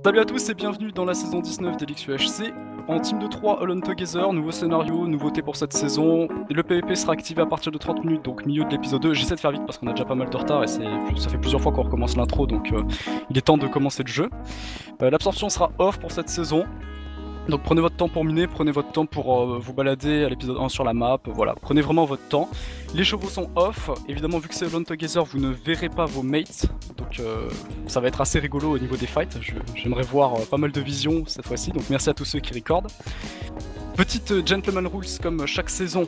Salut à tous et bienvenue dans la saison 19 d'Elix UHC. En team de 3 All On Together, nouveau scénario, nouveauté pour cette saison. Et le PvP sera activé à partir de 30 minutes, donc milieu de l'épisode 2. J'essaie de faire vite parce qu'on a déjà pas mal de retard et ça fait plusieurs fois qu'on recommence l'intro, donc il est temps de commencer le jeu. L'absorption sera off pour cette saison. Donc prenez votre temps pour miner, prenez votre temps pour vous balader à l'épisode 1 sur la map, voilà, prenez vraiment votre temps. Les chevaux sont off, évidemment vu que c'est All On Together vous ne verrez pas vos mates, donc ça va être assez rigolo au niveau des fights, j'aimerais voir pas mal de visions cette fois-ci, donc merci à tous ceux qui recordent. Petite gentleman rules comme chaque saison,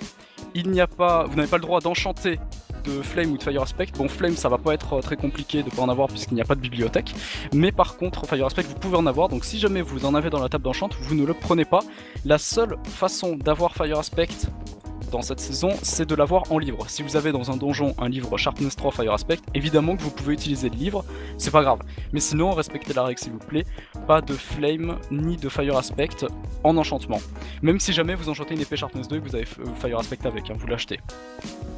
vous n'avez pas le droit d'enchanter de Flame ou de Fire Aspect. Bon, Flame ça va pas être très compliqué de pas en avoir puisqu'il n'y a pas de bibliothèque, mais par contre Fire Aspect vous pouvez en avoir, donc si jamais vous en avez dans la table d'enchant, vous ne le prenez pas. La seule façon d'avoir Fire Aspect dans cette saison, c'est de l'avoir en livre. Si vous avez dans un donjon un livre Sharpness 3 Fire Aspect, évidemment que vous pouvez utiliser le livre, c'est pas grave. Mais sinon, respectez la règle s'il vous plaît, pas de Flame ni de Fire Aspect en enchantement. Même si jamais vous enchantez une épée Sharpness 2 et que vous avez Fire Aspect avec, hein, vous l'achetez.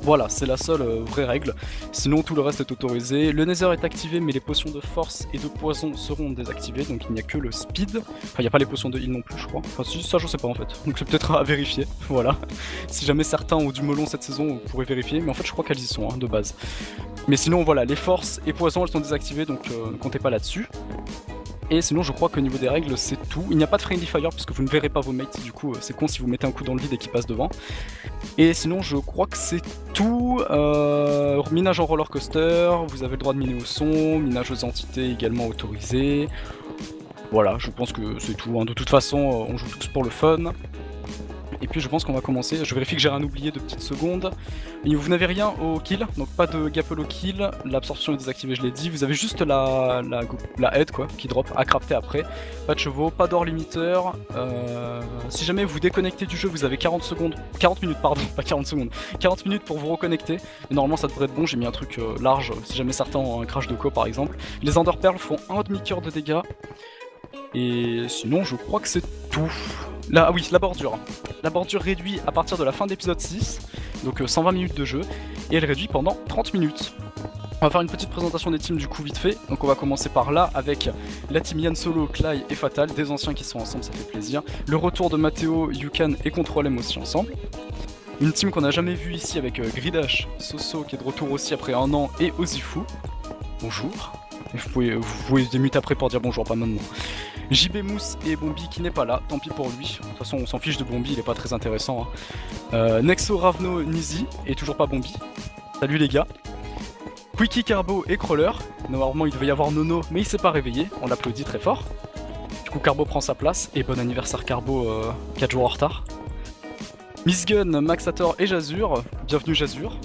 Voilà, c'est la seule vraie règle, sinon tout le reste est autorisé. Le Nether est activé mais les potions de force et de poison seront désactivées, donc il n'y a que le speed. Enfin il n'y a pas les potions de heal non plus je crois, enfin si, ça je sais pas en fait, donc c'est peut-être à vérifier, voilà. Si jamais certains ont du melon cette saison, vous pourrez vérifier, mais en fait je crois qu'elles y sont hein, de base. Mais sinon voilà, les forces et poisons elles sont désactivées, donc ne comptez pas là-dessus. Et sinon je crois qu'au niveau des règles c'est tout. Il n'y a pas de Friendly Fire puisque vous ne verrez pas vos mates, du coup c'est con si vous mettez un coup dans le vide et qu'ils passent devant. Et sinon je crois que c'est tout. Minage en roller coaster, vous avez le droit de miner au son, minage aux entités également autorisé. Voilà, je pense que c'est tout, hein. De toute façon on joue tous pour le fun. Et puis je pense qu'on va commencer, je vérifie que j'ai rien oublié de petites secondes. Et vous n'avez rien au kill, donc pas de gapple au kill, l'absorption est désactivée je l'ai dit, vous avez juste la head quoi, qui drop à crafter après. Pas de chevaux, pas d'or limiteur, si jamais vous déconnectez du jeu vous avez 40 minutes pardon, pas 40 secondes, 40 minutes pour vous reconnecter. Et normalement ça devrait être bon, j'ai mis un truc large, si jamais certains ont un crash de co par exemple. Les Ender Pearls font un demi-cœur de dégâts. Et sinon je crois que c'est tout. Là, ah oui, la bordure. La bordure réduit à partir de la fin d'épisode 6, donc 120 minutes de jeu, et elle réduit pendant 30 minutes. On va faire une petite présentation des teams du coup vite fait, donc on va commencer par là avec la team Yann Solo, Clay et Fatal, des anciens qui sont ensemble, ça fait plaisir. Le retour de Matteo, Yukan et Control M aussi ensemble. Une team qu'on n'a jamais vue ici avec Gridash, Soso qui est de retour aussi après un an, et Ozifu. Bonjour. Vous pouvez démuter après pour dire bonjour, pas maintenant. JB Mousse et Bombi qui n'est pas là, tant pis pour lui. De toute façon on s'en fiche de Bombi, il est pas très intéressant. Hein. Nexo, Ravno, Nizi et toujours pas Bombi. Salut les gars. Quickie, Carbo et Crawler. Normalement il devait y avoir Nono mais il s'est pas réveillé, on l'applaudit très fort. Du coup Carbo prend sa place et bon anniversaire Carbo 4 jours en retard. Miss Gun, Maxator et Jazur, bienvenue Jazur.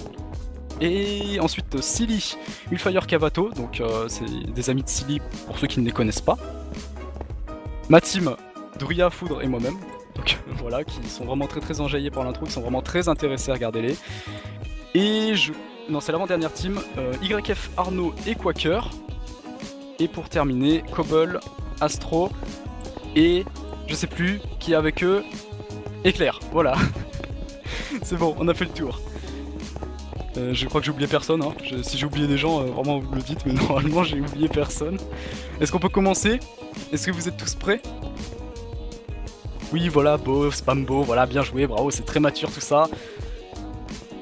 Et ensuite Silly, Ulfire Cavato, donc c'est des amis de Silly pour ceux qui ne les connaissent pas. Ma team, Druya, Foudre et moi-même, donc voilà, qui sont vraiment très enjaillés par l'intro, qui sont vraiment très intéressés à regarder les. Et non, c'est l'avant-dernière team, YF, Arnaud et Quaker. Et pour terminer, Cobble, Astro et je sais plus qui est avec eux, Éclair, voilà. C'est bon, on a fait le tour. Je crois que j'ai oublié personne, hein. Si j'ai oublié des gens, vraiment vous me le dites, mais normalement j'ai oublié personne. Est-ce qu'on peut commencer? Est-ce que vous êtes tous prêts? Oui, voilà, beau, spam beau, voilà, bien joué, bravo, c'est très mature tout ça.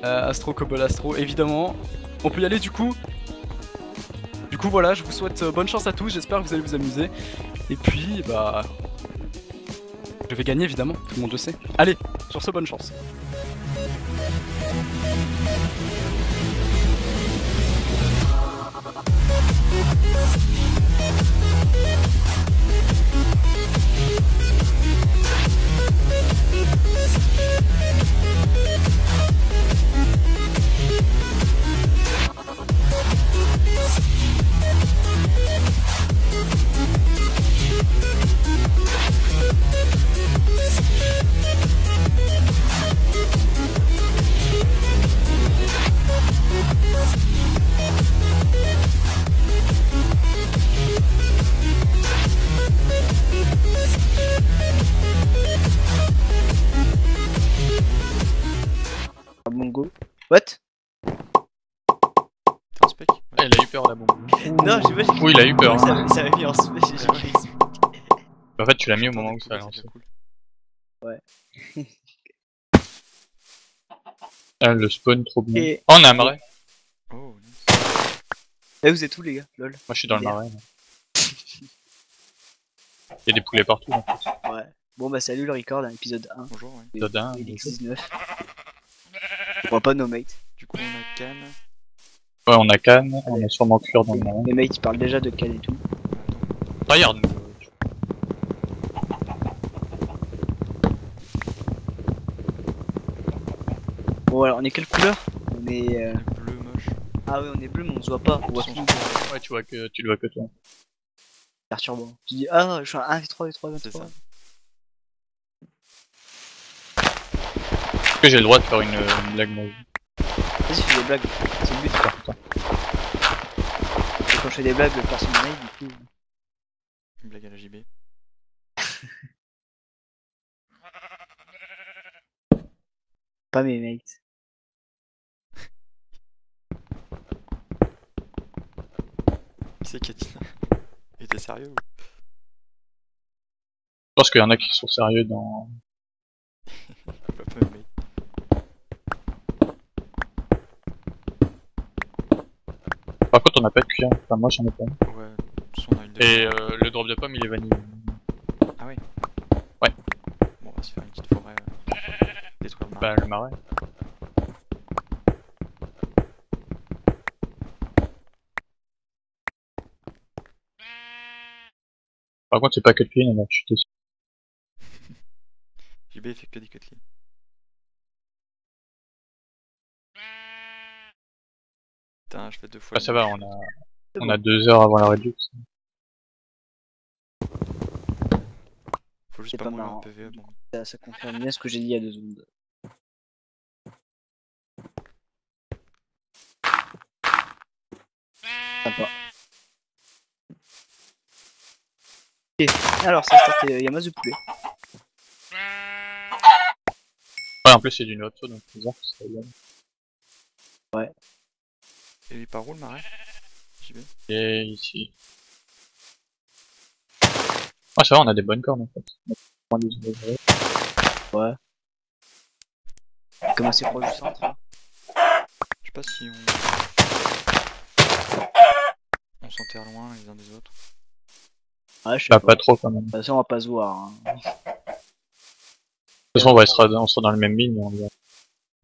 Astro, Cobble, Astro, évidemment. On peut y aller du coup. Du coup, voilà, je vous souhaite bonne chance à tous, j'espère que vous allez vous amuser. Et puis, bah... je vais gagner évidemment, tout le monde le sait. Allez, sur ce, bonne chance. Mongo. What? T'es un spec? Ah, il a eu peur la bombe. Non, je sais pas, Oui, il a eu peur. ça m'a mis en j'ai cru. En fait, tu l'as mis au moment où ça a lancé. Ouais. Ah, le spawn, trop bien. Et- Oh, on a un marais. Oh, nice. Là, vous êtes tous, les gars, lol. Moi, je suis dans le Merde. marais. Là. Il y a des poulets partout. En fait. Ouais. Bon, bah, salut le record, un épisode 1. Bonjour, ouais. Épisode 1, Et X19. On voit pas nos mates. Du coup, on a Cannes. Ouais, on a Cannes, on a sûrement cuir dans le marais. Les mates, ils parlent déjà de Cannes et tout. Regarde. Bon, alors, on est quelle couleur? On est. Bleu moche. Ah, oui, on est bleu, mais on se voit pas. On voit Sans tout. Ouais, tu le vois que toi. Perturbant. Tu dis, ah, je suis à 1 v3 v3 C'est v3. ça. Est-ce que j'ai le droit de faire une blague naze? Vas-y, fais des blagues. C'est le but. Ah, putain. Et quand je fais des blagues, personne n'aide, du coup. Une blague à la JB. Pas mes mates. Qui c'est qui a dit ça? Il était sérieux ou? Je pense qu'il y en a qui sont sérieux dans. Pas mes mates. Par contre, on a pas de cuir. Enfin, moi, j'en ai pas. Ouais, si on a une de... Et le drop de pomme, il est vanille. Ah ouais? Ouais. Bon, on va se faire une petite forêt. Détruire le marais. Bah, le marais. Par contre, c'est pas que de cuir, on a chuté dessus. JB il fait que des cutlets. Putain, je fais 2 fois. Ah, ça va, on C'est a bon. 2 heures avant la réduction. Faut juste C'est pas pas mourir en marrant. PVE. Bon. Ça confirme bien ce que j'ai dit il y a 2 secondes. Sympa. Ok, alors ça start, il y a masse de poulet. Ouais, en plus, c'est du Notso, donc c'est bizarre que ça vienne. Et il part où le marais? JB? Et ici. Ah, ça va, on a des bonnes cornes en fait. On a 90 degrés. Ouais. Comme assez proche du centre. Hein. Je sais pas si on s'enterre loin les uns des autres. Ouais, je sais Bah, pas. pas trop quand même. De toute façon, on va pas se voir. Hein. De toute façon, on sera dans le même mine, mais on va.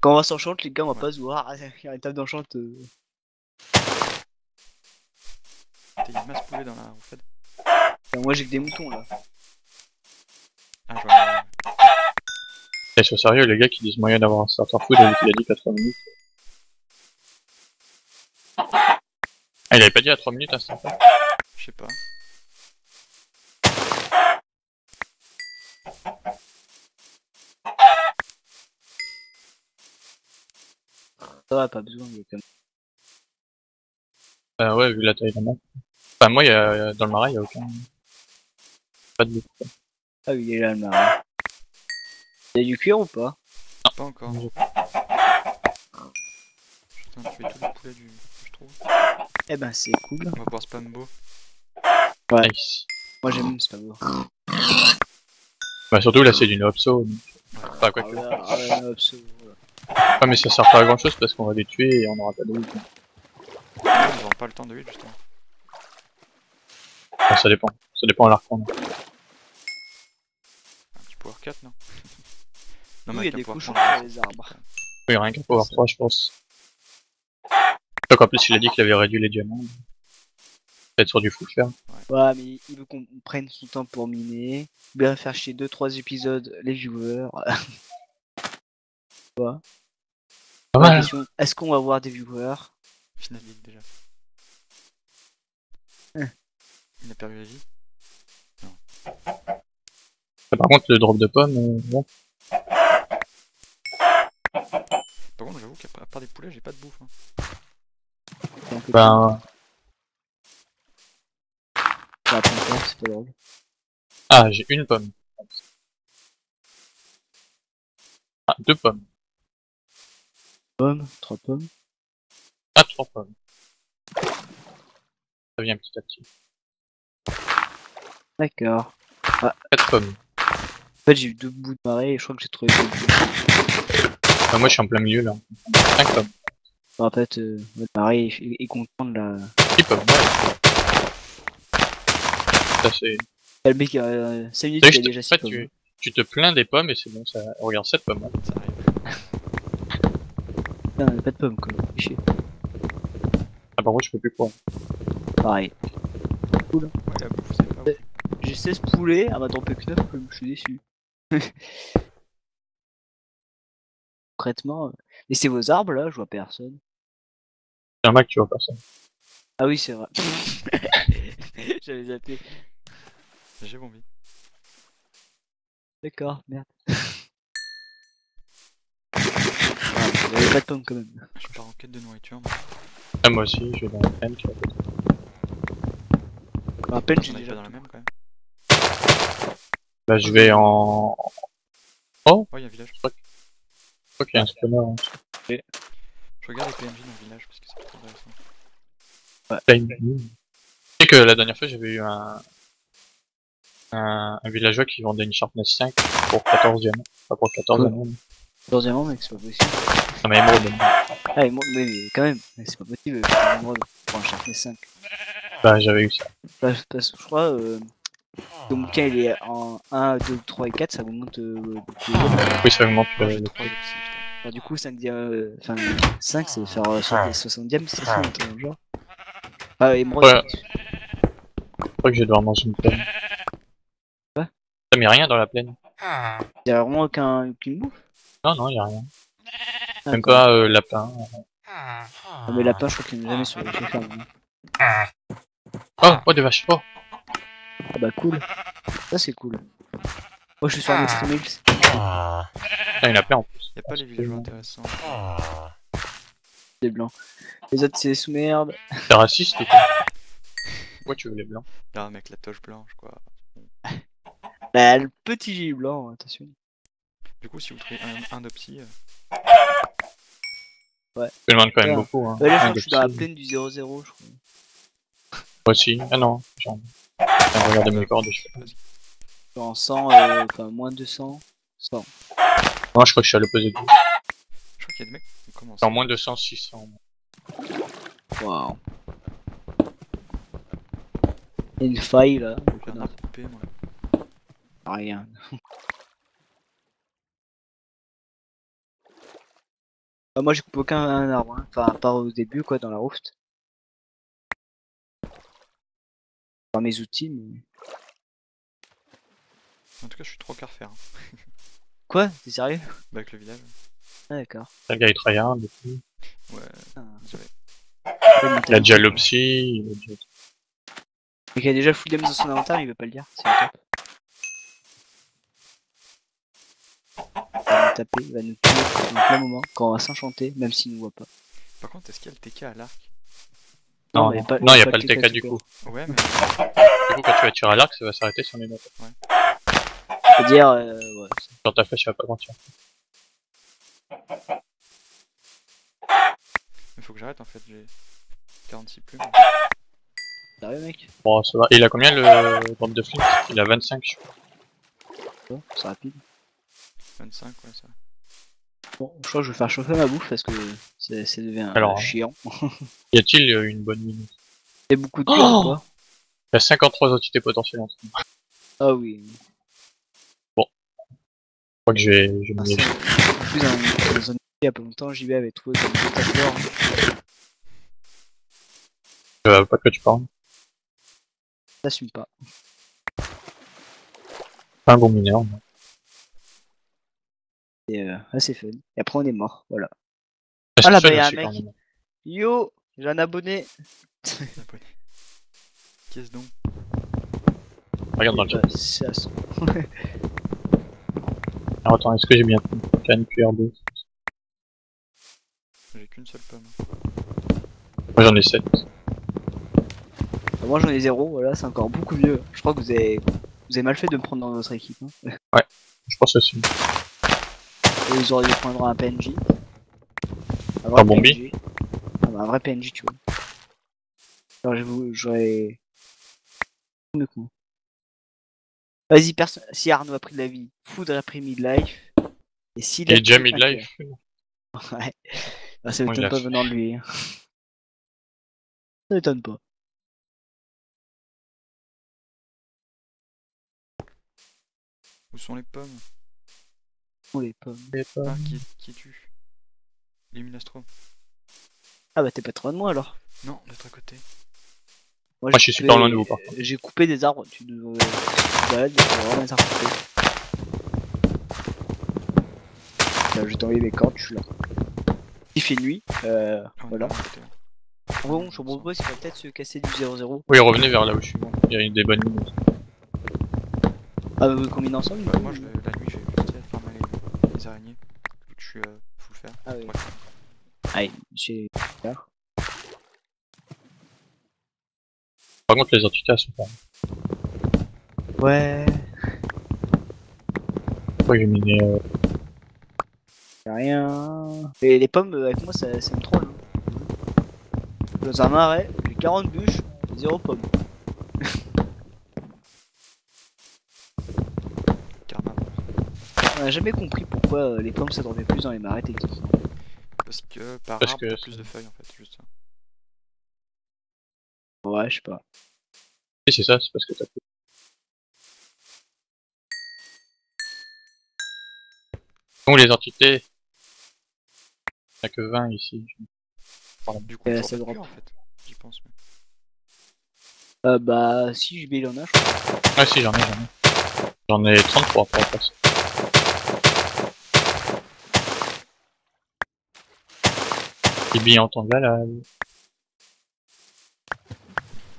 Quand on va s'enchante, les gars, on va Ouais. pas se voir. Il y a une table d'enchante. T'as une masse poulet dans la roufade. Moi, j'ai que des moutons là. Ah, je vois. Et sois sérieux, les gars qui disent moyen d'avoir un starter food, il a dit qu'à 3 minutes. Ah, il avait pas dit à 3 minutes un starter? Je sais pas. Ça va, pas besoin. Il y a quand même... Ouais, vu la taille de la map. Enfin, moi, dans le marais, il y a aucun. Pas de bouffe. Ah oui, il est là le marin. Il y a du cuir ou pas? Pas encore. Non. Putain, tu fais tous les poulets que je trouve. Eh ben, c'est cool. On va pouvoir spam beau. Ouais. Nice. Moi, j'aime, c'est pas beau. Bah, surtout là, c'est du Noopso. Enfin, quoi Ah que. ouais, ah ouais, hop, c'est- voilà. Ouais, mais ça sert pas à grand chose parce qu'on va les tuer et on aura pas de loot. On aura pas le temps de 8 justement. Enfin, ça dépend. Ça dépend à l'arcon. Un petit power 4, non? Non, Oui, il y a avec un des power couches 4, sur les arbres. Oui, rien qu'à Power 3, je pense. Donc en plus, il a dit qu'il avait réduit les diamants. Peut-être sur du full fer. Ouais, mais il veut qu'on prenne son temps pour miner. Bien faire chier 2-3 épisodes les viewers. Pas La mal. question, est-ce qu'on va voir des viewers? Final league déjà. Hein. Il a perdu la vie. Par contre, le drop de pommes, ouais. Par contre, j'avoue qu'à part des poulets, j'ai pas de bouffe. Hein. Ben. Ça va prendre peur, c'est pas drôle. Ah, j'ai une pomme. Ah, 2 pommes. Pommes, 3 pommes. Ah, 3 pommes. Ça vient petit à petit. D'accord. 4 pommes. En fait, j'ai eu 2 bouts de marée et je crois que j'ai trouvé 2 bouts. Enfin, moi je suis en plein milieu là. 5 pommes. En fait, le marée est content de la... 6 pommes, ouais. Ça c'est... Le mec, 5 minutes, T'as vu, il a déjà 6 en fait, pommes. tu te plains des pommes et c'est bon, ça... Regarde, 7 pommes. Hein. Ça arrive. Putain, il y a pas de pommes, quoi. Chier. Ah par contre je peux plus quoi. Pareil. Ouais, la bouffe, c'est pas ouf. J'ai 16 poulets, elle m'a droppé que 9 pommes, je suis déçu. Concrètement... Laissez vos arbres, là, je vois personne. C'est un Mac, tu vois pas ça. Ah oui, c'est vrai. J'avais zappé. J'ai bombi. D'accord, merde. Il y avait pas de pommes, quand même. Je pars en quête de nourriture. Moi. Ah moi aussi, je vais dans la plaine qui est à côté. À peine, On j'ai est déjà... pas dans la même quand même. Là je vais en... Oh, Oh, il y a un village. je crois qu'il y a un spawner. Hein. Je regarde les PNJ dans le village parce que c'est trop intéressant. Tu sais que la dernière fois j'avais eu un villageois qui vendait une Sharpness 5 pour 14 diamants. Pas pour 14 Cool. diamants. Troisièmement, mec, c'est pas possible. Non mais émeraude. Ah, mais quand même, c'est pas possible, c'est émeraude pour un Sharpness 5. Bah j'avais eu ça. Parce que je crois, ton bouquin il est en 1, 2, 3 et 4, ça vous monte Oui ça augmente Moi le j'ai 3 prix. aussi, putain. alors, du coup, 5 enfin, 5 c'est faire 60 diams, c'est ça, un truc dans le genre. Ah, émeraude. Ouais. Je crois que je vais devoir manger une plaine. Quoi? T'as mis rien dans la plaine? Il y a vraiment aucune bouffe. Non non y a rien. Ah, Même quoi. pas lapin. Ah, mais lapin, je crois qu'il n'est jamais sur les fermes. Oh, oh des vaches. Oh. Ah bah cool. Ça c'est cool. Moi je suis sur un Extreme Hills. Ah, il y en a plein en plus. Y'a pas les villageois intéressants. Des blancs. Les autres c'est des sous-merdes. T'es raciste ou quoi? Pourquoi tu veux les blancs? Là, mec, la toche blanche quoi. Bah le petit gilet blanc, attention. Du coup, si vous trouvez un Dopsy, Je te demande quand même Ouais. beaucoup. Hein. Ouais, là Un je suis dans la Dopsy. plaine du 0-0 je crois. Moi aussi. Ah non. J'ai regardé mes cordes. Je fais... vas-y. Je suis en 100, enfin moins 200. 100. Non, je crois que je suis à l'opposé de vous. Je crois qu'il y a des mecs qui commencent. C'est en moins 200, 600. Waouh. Il y a une faille là. Donc J'ai on un a arbre coupé, moi. rien. Bah, moi j'ai coupé aucun arbre, hein. Enfin à part au début quoi dans la rooft. Par mes outils mais... En tout cas, je suis trop car faire. Hein. Quoi? T'es sérieux? Bah, avec le village. Ah d'accord. Le gars il tryhard depuis. Ouais, Ah. désolé. Il a déjà l'opsy. Il a déjà... Mais qu'il a déjà le full damage dans son inventaire, il veut pas le dire, c'est top. Il va nous taper, il va nous tuer en plein moment, quand on va s'enchanter, même s'il nous voit pas. Par contre, est-ce qu'il y a le TK à l'arc? Non, il y a non. pas- Non, il y y a a pas pas le de TK TK du tout coup. Ouais, mais. Du coup, quand tu vas tirer à l'arc, ça va s'arrêter sur les notes. C'est-à-dire, ouais. Genre ta flèche, elle va pas mentir. Il faut que j'arrête en fait, j'ai 46 plumes. Sérieux mec? Bon, ça va. Et il a combien le drop de flint? Il a 25, je crois. Bon, c'est rapide. 25, ouais, ça. Bon, je crois que je vais faire chauffer ma bouffe parce que ça devient Alors, chiant. Y a-t-il une bonne minute? Il y a beaucoup de Oh temps, quoi. Il y a 53 entités potentielles en ce moment. Ah oui. Je crois que je vais me Ah, léger. en plus, dans un il y a pas longtemps, j'y vais avec trouvé comme deux tapeurs. Pas de quoi tu parles. T'assumes pas. Pas un bon mineur. moi. C'est assez fun. Et après, on est mort, voilà. Ah, Ah, là, c'est bah, y a aussi, un quand mec. même. Yo, j'ai un abonné. Abonné. Qu'est-ce donc? Regarde dans le chat. C'est à son. Alors attends, est-ce que j'ai bien pris une canne QR2? J'ai qu'une seule pomme. Moi j'en ai 7. Moi j'en ai 0, voilà, c'est encore beaucoup mieux. Je crois que vous avez mal fait de me prendre dans votre équipe. Hein. Je pense aussi. Et ils auraient dû prendre un PNJ. Un Bombi. PNJ. Ah bah, un vrai PNJ, tu vois. Alors j'aurais... Mais quoi. Vas-y, si Arnaud a pris de la vie, Foudre a pris midlife. Et s'il Il a est déjà pris un midlife. cœur. Ouais. Ah, ça Bon, il m'étonne a pas fait. venant de lui. Hein. Ça m'étonne pas. Où sont les pommes? On les pommes. Ah, qui es-tu? Liminastro. Ah bah t'es pas trop loin de moi alors. Non, de l'autre côté. Moi, je suis super loin de vous, par contre. J'ai coupé des arbres. Tu devrais... Tu balades, tu vas vraiment les arbres coupés. Là, je vais t'envoyer mes cordes, je suis là. Il fait nuit, Ah, voilà. non, t'es là. Bon, je propose qu'il va peut-être se casser du 0-0. Oui, revenez vers là où je suis. Il y a des bonnes minutes. Ah, vous combinez ensemble Bah, moi, la nuit, je vais peut-être farmer les araignées. Vu que je suis full fer. Ah oui. Ouais. Allez, j'ai... Par contre, les entités, elles sont pas. Ouais, Pourquoi j'ai miné y'a rien. Et les pommes, avec moi, ça me troll. Hein. Dans un marais, j'ai 40 bûches, 0 pommes. Karma. On a jamais compris pourquoi les pommes ça dormait plus dans les marais techniquement. Parce que par Parce arbre, que t'as plus de feuilles en fait, juste ça. Ouais, je sais pas. Et c'est ça, c'est parce que t'as fait. Donc, les entités. Il n'y a que 20 ici. Du coup, j'en ça fais plus drop. en fait. J'y pense. Mais... Bah, si JB il en a, je crois. Ah, si, j'en ai. J'en ai 33 pour la passe. Les billes en tombent là.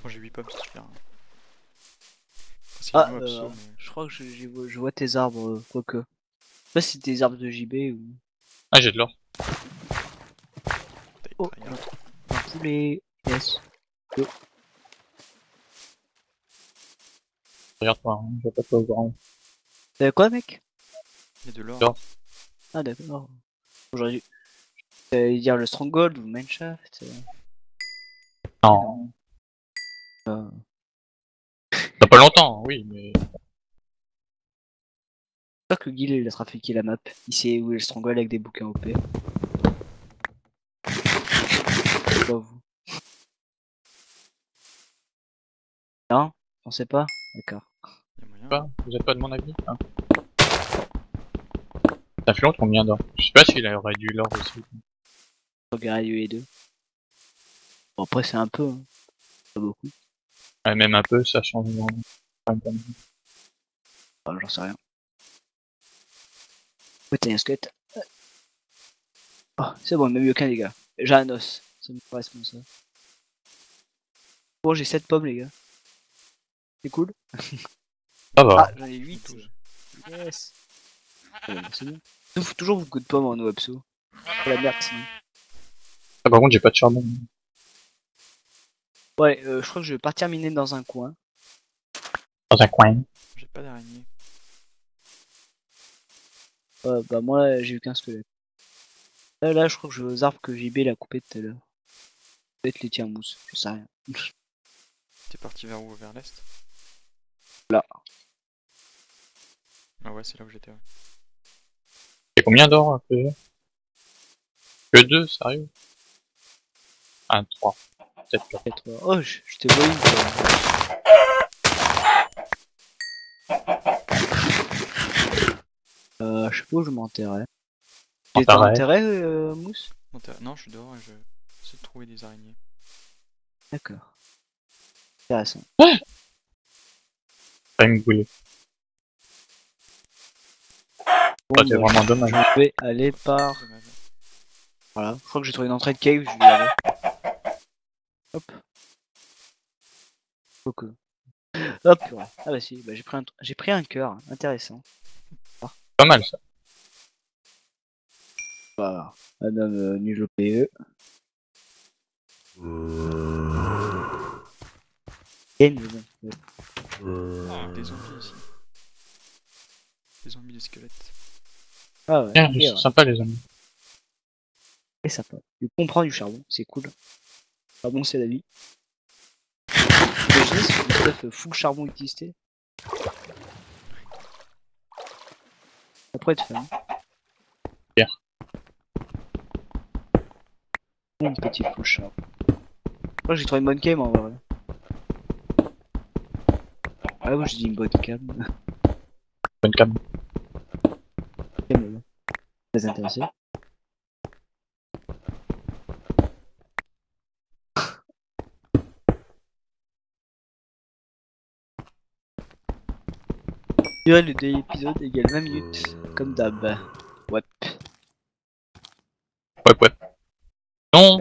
Moi j'ai 8 pommes si tu veux. Ah, nous, abso, mais... je crois que je vois tes arbres, quoique. Je sais pas si c'est tes arbres de JB ou... Ah, j'ai de l'or. T'as Oh, trahir. un poulet. Yes. Regarde-toi, hein, je vois pas toi au grand. T'avais quoi, mec? Il y a de l'or. L'or. Ah, d'accord. Aujourd'hui. Dire le Stronghold ou le Mineshaft. Non. Euh, T'as pas longtemps, oui, mais. J'espère que Guil il a trafiqué la map. Il sait où est le Stronghold avec des bouquins OP. Pas vous. Non? Pensez pas? D'accord. Il y a moyen. Pas, vous êtes pas de mon avis, hein. Ça fait longtemps combien d'or? Je sais pas s'il aurait dû l'or aussi. Regarde les deux. Bon, après, c'est un peu, hein. Pas beaucoup. Ouais, même un peu, ça change énormément. Enfin, j'en sais rien. Ouais, t'as un squelette. Oh, c'est bon, même mieux qu'un, les gars. J'ai un os. Ça me correspond, ça. Bon, j'ai 7 pommes, les gars. C'est cool. Ça va. Ah, j'en ai 8. 12. Yes. Ah, bah, c'est bon. Il faut toujours beaucoup de pommes en Oapso. Oh la merde, sinon. Ah, par contre, j'ai pas de charbon. Ouais, je crois que je vais partir miner dans un coin. Dans un coin. J'ai pas d'araignée. Bah, moi, là, j'ai eu qu'un squelette. Là, je crois que je vais aux arbres que JB l'a coupé tout à l'heure. Peut-être les tiens mousse, je sais rien. T'es parti vers où? Vers l'est? Là. Ah ouais, c'est là où j'étais, ouais. C'est combien d'or que 2, sérieux? 1, 3. Peut-être pas. Peut-être, oh, je t'ai volé. Je sais pas où je m'enterrais. J'ai été en Enterré. enterré, mousse? Non, je suis dehors et je essaie de trouver des araignées. D'accord. Intéressant. Pas me brûler. Bon, Ça, c'est bah, vraiment dommage. je vais aller par... Dommage. Voilà, je crois que j'ai trouvé une entrée de cave, je vais y aller. Hop. Ok. Hop, ouais. Ah bah si, bah, j'ai pris un cœur, intéressant. Pas mal, ça. Voilà. Madame nul au PE. Mais bon. Des zombies ici. Des zombies, des squelettes. Ah ouais, Bien, ok, ils ouais. sont sympas, les amis. C'est sympa. Du coup, on prend du charbon, c'est cool. Charbon, c'est la vie. imaginez si le stuff full charbon existait. Ça pourrait être fun. Pierre. Mon petit full charbon. Je crois que j'ai trouvé une bonne cam en vrai. Ah ouais, j'ai dit une bonne cam. Bonne cam. Cam, très intéressé. Durée de l'épisode égale 20 minutes, comme d'hab. Ouais. Ouais. Non.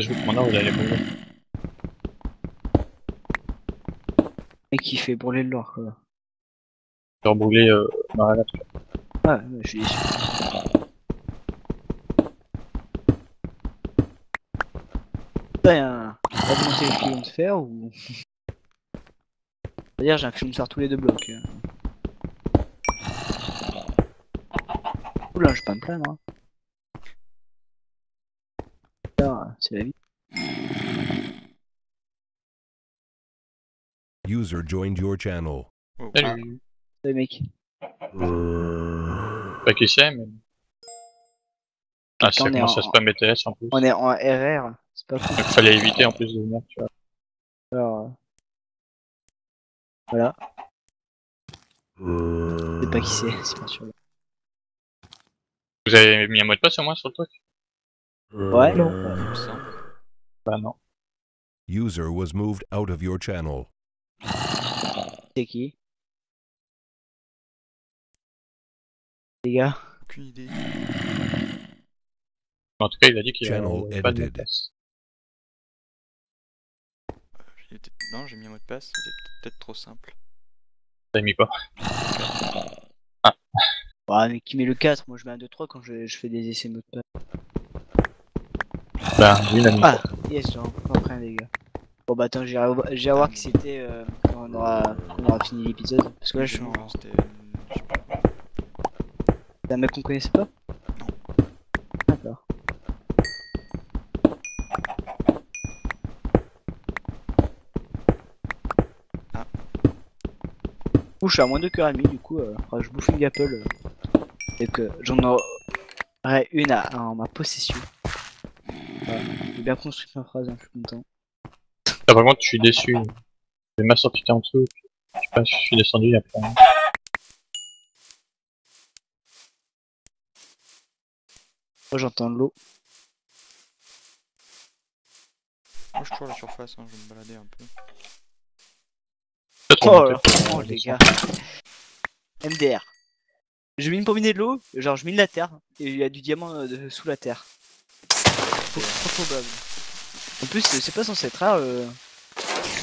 Je veux que mon or il allait mourir. Et qui fait brûler de l'or quoi. Faire brûler Marana. Ah, ouais, je suis déçu. T'as augmenté les filons de fer ou. C'est-à-dire j'ai un filon de fer tous les deux blocs. Oula, je vais pas me plaindre. Hein. Ah, c'est la vie. User joined your channel. Oh, Salut. Salut mec. Pas qui c'est, mais. Ah, ça on est commence à spam BTS en plus. On est en RR, c'est pas cool. Donc fallait éviter en plus de venir, tu vois. Alors. Voilà. Je sais pas qui c'est pas sûr. Vous avez mis un mot de passe au moins sur le truc? Ouais, non. il me semble. Bah non. User was moved out of your channel. C'est qui? Les gars. Aucune idée. En tout cas, il a dit qu'il Channel avait pas de mot de edited. passe. Non, j'ai mis un mot de passe, c'était peut-être trop simple. T'as mis quoi? Ouais, mais qui met le 4? Moi je mets un 2-3 quand je fais des essais mot de passe. Bah, lui, il a mis. Ah, yes, j'en prends rien les gars. Bon bah attends, j'irai voir qui c'était quand on aura fini l'épisode. Parce que là je suis en... Non, c'était. Je sais pas. C'est un mec qu'on connaissait pas? Non. D'accord. Ah. Je suis à moins de cœur et demi, du coup, je bouffe une gapple. Et que j'en aurai une en ma possession. Voilà. J'ai bien construit ma phrase, hein, je suis content. Ah, par contre, je suis déçu. J'ai ma sortie en dessous. Je sais pas, je suis descendu il y a plein. Moi j'entends de l'eau. Moi, je suis toujours à la surface, hein, je vais me balader un peu. Peut-être Oh remonter. là, oh les gars. MDR. Je mine pour miner de l'eau, genre je mine la terre, et il y a du diamant sous la terre. Trop probable. En plus, c'est pas censé être rare,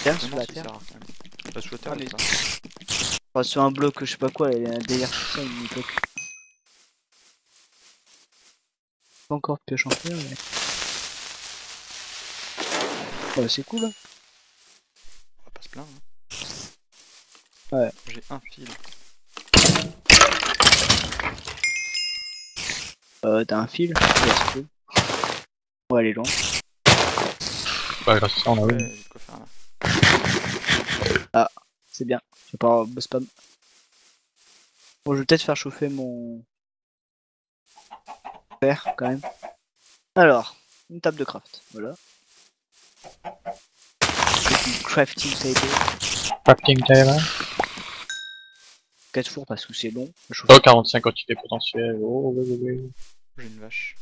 diamant sous Non, la si, terre. c'est rare quand même. Bah, sous la terre, Ah, mais- c'est ça. Enfin, sur un bloc, je sais pas quoi, il y a un délire sur ça, une époque. Pas encore de pioche en fer, mais... Oh, c'est cool, hein. On va pas se plaindre. Hein. Ouais. J'ai un fil. T'as un fil? Ouais, c'est cool. Ouais, elle est longue. Bah, grâce à ça, on a Ouais, eu. j'ai de quoi faire là. C'est bien. Je vais pas spam. Bon, je vais peut-être faire chauffer mon fer quand même. Alors, une table de craft. Voilà. Une crafting table. Crafting table. 4 fours parce que c'est long. Je chauffe. Oh, 45 quantité potentielle. Oh, oui. J'ai une vache.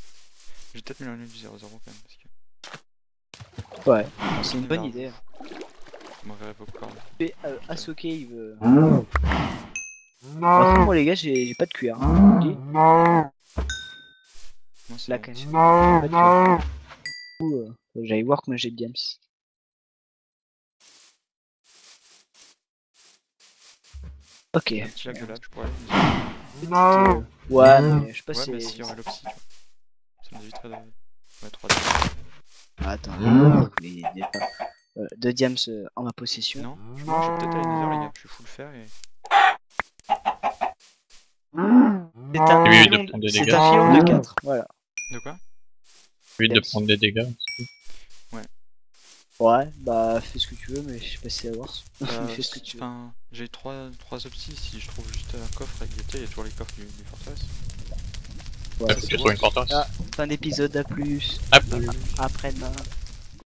J'ai peut-être mis du 0-0 quand même parce que Ouais, c'est une bonne idée. ça m'enverrait vos cordes. Et Asso Cave. Après, moi les gars, j'ai pas de cuir. Hein. Je vous le dis. Moi, c'est La bon. canne. Pas de cuir. Du coup, j'allais voir combien j'ai de diams. Ok. Un petit lac de lave, je pourrais. Ouais, mais je sais pas Ouais, si. mais s'il y aurait l'opsie, tu vois. Ça me éviterait de. Ouais, 3 Attends, les pas. 2 diams en ma possession. Non, je vais peut-être aller nether, les gars. Je suis full fer et. C'est un, Oui, filon de prendre des c'est dégâts. un filon de 4. Voilà. De quoi? Vite de Yes. prendre des dégâts. Ouais, bah fais ce que tu veux, mais je sais pas si c'est à voir. Fais ce que tu veux. Enfin, j'ai trois opties. Si je trouve juste un coffre avec des il y a toujours les coffres du forteresse. Ouais, Faut que tu trouves une forteresse. Ah, fin d'épisode, à plus. Ah, Après-demain.